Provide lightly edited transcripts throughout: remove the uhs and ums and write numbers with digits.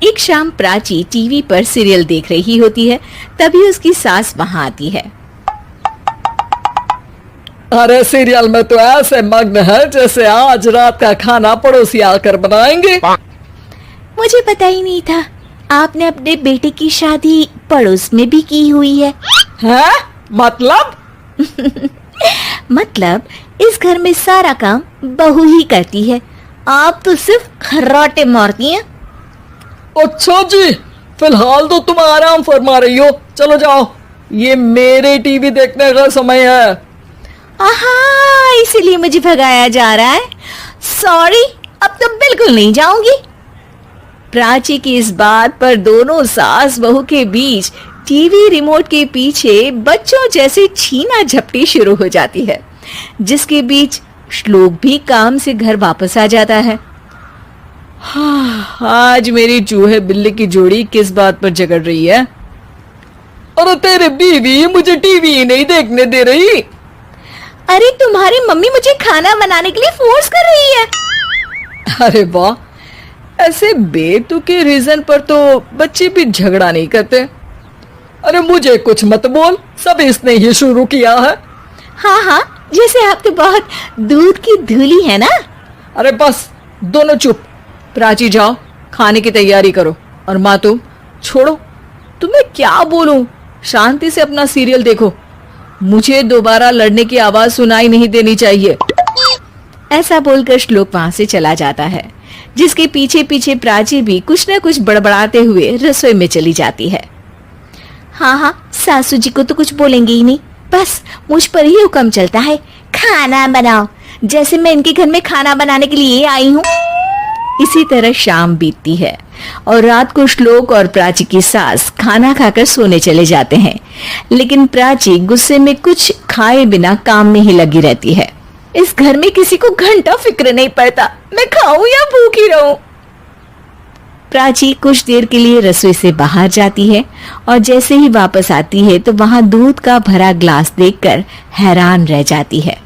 एक शाम प्राची टीवी पर सीरियल देख रही होती है। तभी उसकी सास वहां आती है। अरे सीरियल में तो ऐसे मग्न है जैसे आज रात का खाना पड़ोसी आकर बनाएंगे। मुझे पता ही नहीं था आपने अपने बेटे की शादी पड़ोस में भी की हुई है। हैं? मतलब? मतलब इस घर में सारा काम बहू ही करती है, आप तो सिर्फ खर्राटे मारती हैं। अच्छा जी, फिलहाल तो तुम आराम फरमा रही हो, चलो जाओ, ये मेरे टीवी देखने का समय है। आहा, इसीलिए मुझे भगाया जा रहा है। सॉरी, अब तो बिल्कुल नहीं जाऊंगी। प्राची की इस बात पर दोनों सास बहू के बीच टीवी रिमोट के पीछे बच्चों जैसे छीना झपटी शुरू हो जाती है, जिसके बीच श्लोक भी काम से घर वापस आ जाता है। आज मेरी चूहे बिल्ली की जोड़ी किस बात पर झगड़ रही है? अरे तेरी बीवी मुझे टीवी ही नहीं देखने दे रही। अरे तुम्हारी मम्मी मुझे खाना बनाने के लिए फोर्स कर रही है। अरे वाह, ऐसे बेतुके रीजन पर तो बच्चे भी झगड़ा नहीं करते। अरे मुझे कुछ मत बोल, सब इसने ही शुरू किया है। हाँ हाँ, जैसे आप तो बहुत दूध की धूली है ना। अरे बस, दोनों चुप। प्राची जाओ, खाने की तैयारी करो। और माँ तुम छोड़ो, तुम्हें क्या बोलूं, शांति से अपना सीरियल देखो। मुझे दोबारा लड़ने की आवाज सुनाई नहीं देनी चाहिए। ऐसा बोलकर श्लोक वहां से चला जाता है, जिसके पीछे पीछे प्राची भी कुछ न कुछ बड़बड़ाते हुए रसोई में चली जाती है। हाँ हाँ, सासू जी को तो कुछ बोलेंगे ही नहीं, बस मुझ पर ही हुक्म चलता है, खाना बनाओ, जैसे मैं इनके घर में खाना बनाने के लिए आई हूँ। इसी तरह शाम बीतती है और रात को श्लोक और प्राची की सास खाना खाकर सोने चले जाते हैं, लेकिन प्राची गुस्से में कुछ खाए बिना काम में ही लगी रहती है। इस घर में किसी को घंटा फिक्र नहीं पड़ता, मैं खाऊं या भूखी रहूं। प्राची कुछ देर के लिए रसोई से बाहर जाती है और जैसे ही वापस आती है तो वहां दूध का भरा ग्लास देखकर हैरान रह जाती है।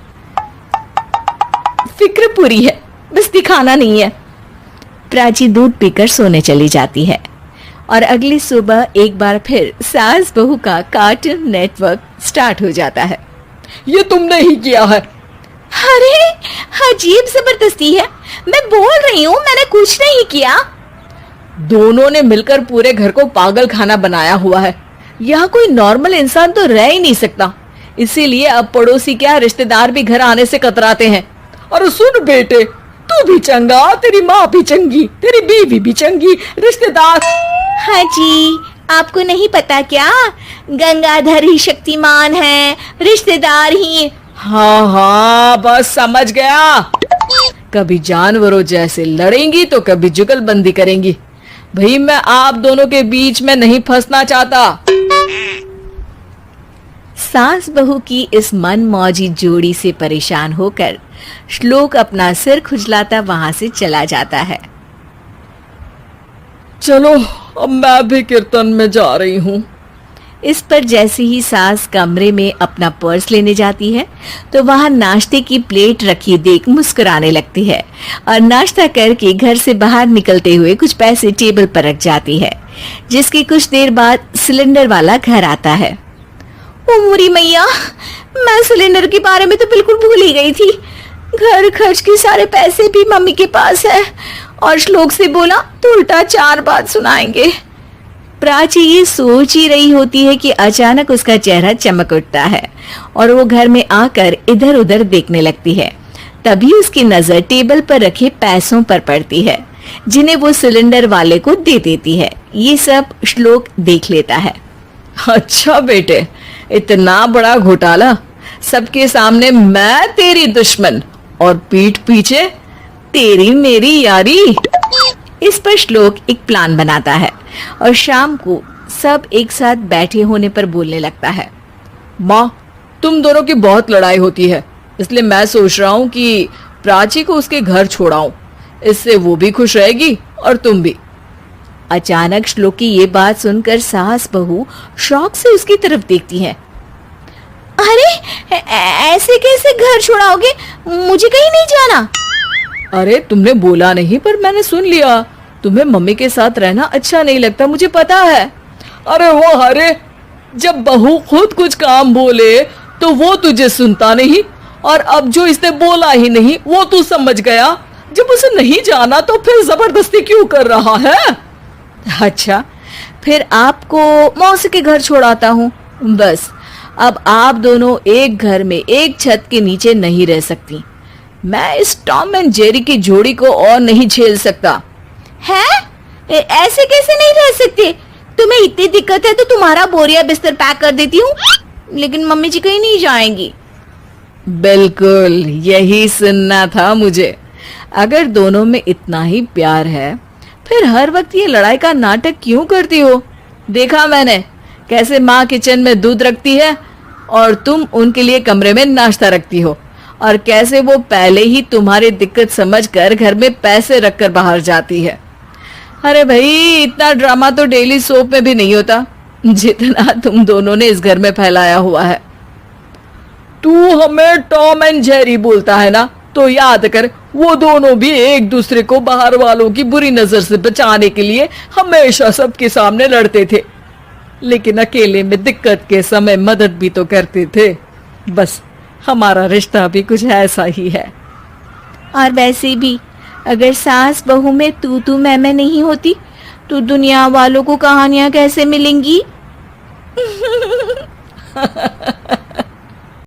फिक्र पूरी है, बस दिखाना नहीं है। प्राची दूध पीकर सोने चली जाती है और अगली सुबह एक बार फिर सास बहू का कार्टून नेटवर्क स्टार्ट हो जाता है। ये तुमने ही किया है। अरे अजीब जबरदस्ती है, मैं बोल रही हूँ मैंने कुछ नहीं किया। दोनों ने मिलकर पूरे घर को पागल खाना बनाया हुआ है। यहाँ कोई नॉर्मल इंसान तो रह ही नहीं सकता, इसीलिए अब पड़ोसी क्या रिश्तेदार भी घर आने से कतराते हैं। और सुन बेटे, तू भी चंगा, तेरी माँ भी चंगी, तेरी बीवी भी चंगी, रिश्तेदार। हाँ जी, आपको नहीं पता क्या, गंगाधर ही शक्तिमान है, रिश्तेदार ही। हाँ हाँ, बस समझ गया। कभी जानवरों जैसे लड़ेंगी तो कभी जुगलबंदी करेंगी। भाई मैं आप दोनों के बीच में नहीं फंसना चाहता। सास बहू की इस मनमौजी जोड़ी से परेशान होकर श्लोक अपना सिर खुजलाता वहां से चला जाता है। चलो अब मैं भी कीर्तन में जा रही हूँ। इस पर जैसे ही सास कमरे में अपना पर्स लेने जाती है तो वहां नाश्ते की प्लेट रखी देख मुस्कुराने लगती है और नाश्ता करके घर से बाहर निकलते हुए कुछ पैसे टेबल पर रख जाती है, जिसकी कुछ देर बाद सिलेंडर वाला घर आता है। ओ मोरी मैया, मैं सिलेंडर के बारे में तो बिल्कुल भूल ही गई थी। घर खर्च के सारे पैसे भी मम्मी के पास है और श्लोक से बोला तो उल्टा 4 बात सुनाएंगे। प्राची ये सोच ही रही होती है कि अचानक उसका चेहरा चमक उठता है और वो घर में आकर इधर उधर देखने लगती है। तभी उसकी नजर टेबल पर रखे पैसों पर पड़ती है, जिन्हें वो सिलेंडर वाले को दे देती है। ये सब श्लोक देख लेता है। अच्छा बेटे, इतना बड़ा घोटाला, सबके सामने मैं तेरी दुश्मन और पीठ पीछे तेरी मेरी यारी। इस पर श्लोक एक प्लान बनाता है और शाम को सब एक साथ बैठे होने पर बोलने लगता है। माँ, तुम दोनों की बहुत लड़ाई होती है, इसलिए मैं सोच रहा हूँ कि प्राची को उसके घर छोड़ाऊं, इससे वो भी खुश रहेगी और तुम भी। अचानक श्लोक की ये बात सुनकर सास बहू शौक से उसकी तरफ देखती है। अरे ऐसे कैसे घर छोड़ाओगे, मुझे कहीं नहीं जाना। अरे तुमने बोला नहीं पर मैंने सुन लिया, तुम्हें मम्मी के साथ रहना अच्छा नहीं लगता, मुझे पता है। अरे वो हरे, जब बहू खुद कुछ काम बोले तो वो तुझे सुनता नहीं, और अब जो इसने बोला ही नहीं वो तू समझ गया। जब उसे नहीं जाना तो फिर जबरदस्ती क्यों कर रहा है? अच्छा, फिर आपको मौसी के घर छोड़ाता हूँ। बस अब आप दोनों एक घर में एक छत के नीचे नहीं रह सकती। मैं इस टॉम एंड जेरी की जोड़ी को और नहीं झेल सकता। है? ऐसे कैसे नहीं रह सकते? तुम्हें इतनी दिक्कत है तो तुम्हारा बोरिया बिस्तर पैक कर देती हूँ, लेकिन मम्मी जी कहीं नहीं जाएंगी। बिल्कुल यही सुनना था मुझे। अगर दोनों में इतना ही प्यार है फिर हर वक्त ये लड़ाई का नाटक क्यों करती हो? देखा मैंने कैसे माँ किचन में दूध रखती है और तुम उनके लिए कमरे में नाश्ता रखती हो, और कैसे वो पहले ही तुम्हारी दिक्कत समझकर घर में पैसे रखकर बाहर जाती है। अरे भाई, इतना ड्रामा तो डेली सोप में भी नहीं होता जितना तुम दोनों ने इस घर में फैलाया हुआ है। तू हमें टॉम एंड जेरी बोलता है ना, तो याद कर वो दोनों भी एक दूसरे को बाहर वालों की बुरी नजर से बचाने के लिए हमेशा सबके सामने लड़ते थे, लेकिन अकेले में दिक्कत के समय मदद भी तो करते थे। बस हमारा रिश्ता भी कुछ ऐसा ही है। और वैसे भी अगर सास बहू में तू मैं नहीं होती तो दुनिया वालों को कहानियां कैसे मिलेंगी?